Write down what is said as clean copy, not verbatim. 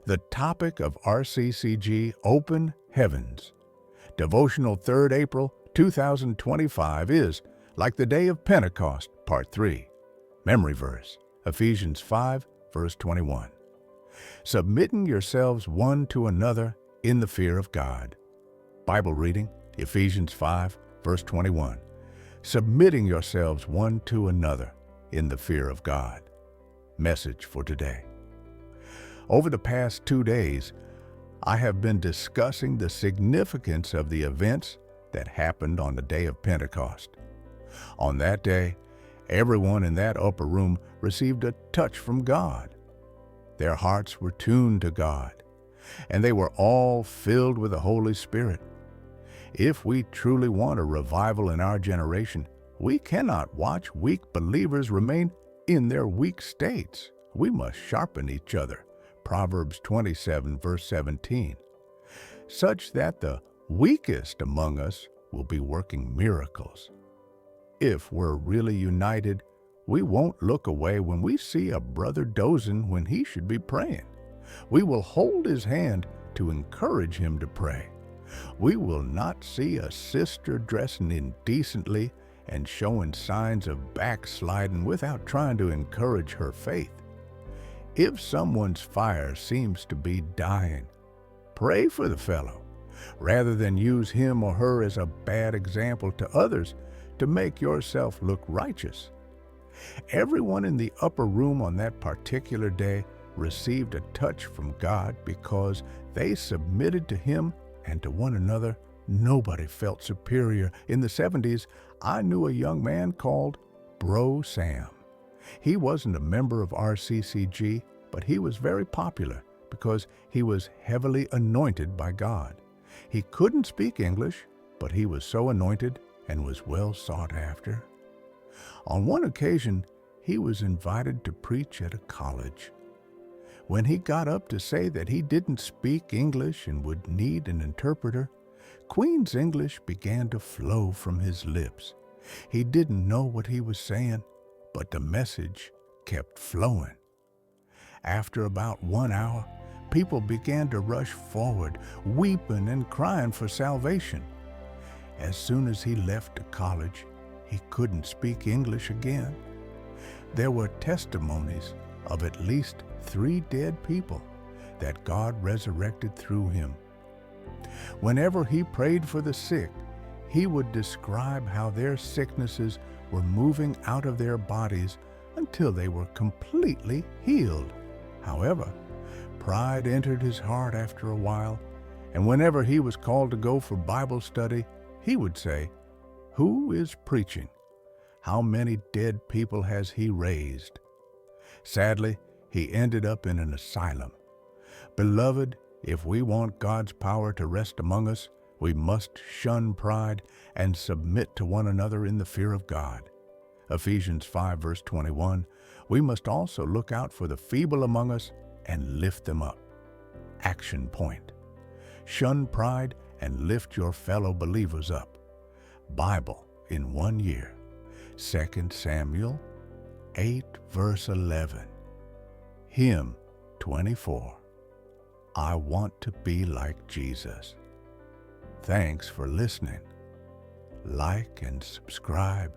The topic of RCCG Open Heavens. Devotional 3rd April 2025 is Like the Day of Pentecost, Part 3. Memory verse, Ephesians 5, verse 21. Submitting yourselves one to another in the fear of God. Bible reading, Ephesians 5, verse 21. Submitting yourselves one to another in the fear of God. Message for today. Over the past 2 days, I have been discussing the significance of the events that happened on the day of Pentecost. On that day, everyone in that upper room received a touch from God. Their hearts were tuned to God, and they were all filled with the Holy Spirit. If we truly want a revival in our generation, we cannot watch weak believers remain in their weak states. We must sharpen each other. Proverbs 27, verse 17, such that the weakest among us will be working miracles. If we're really united, we won't look away when we see a brother dozing when he should be praying. We will hold his hand to encourage him to pray. We will not see a sister dressing indecently and showing signs of backsliding without trying to encourage her faith. If someone's fire seems to be dying, pray for the fellow, rather than use him or her as a bad example to others to make yourself look righteous. Everyone in the upper room on that particular day received a touch from God because they submitted to Him and to one another. Nobody felt superior. In the 70s, I knew a young man called Bro Sam. He wasn't a member of RCCG, but he was very popular because he was heavily anointed by God. He couldn't speak English, but he was so anointed and was well sought after. On one occasion, he was invited to preach at a college. When he got up to say that he didn't speak English and would need an interpreter, Queen's English began to flow from his lips. He didn't know what he was saying, but the message kept flowing. After about 1 hour, people began to rush forward, weeping and crying for salvation. As soon as he left the college, he couldn't speak English again. There were testimonies of at least 3 dead people that God resurrected through him. Whenever he prayed for the sick, he would describe how their sicknesses were moving out of their bodies until they were completely healed. However, pride entered his heart after a while, and whenever he was called to go for Bible study, he would say, "Who is preaching? How many dead people has he raised?" Sadly, he ended up in an asylum. Beloved, if we want God's power to rest among us, we must shun pride and submit to one another in the fear of God. Ephesians 5, verse 21, we must also look out for the feeble among us and lift them up. Action point. Shun pride and lift your fellow believers up. Bible in 1 year. 2 Samuel 8, verse 11. Hymn 24. I want to be like Jesus. Thanks for listening. Like and subscribe.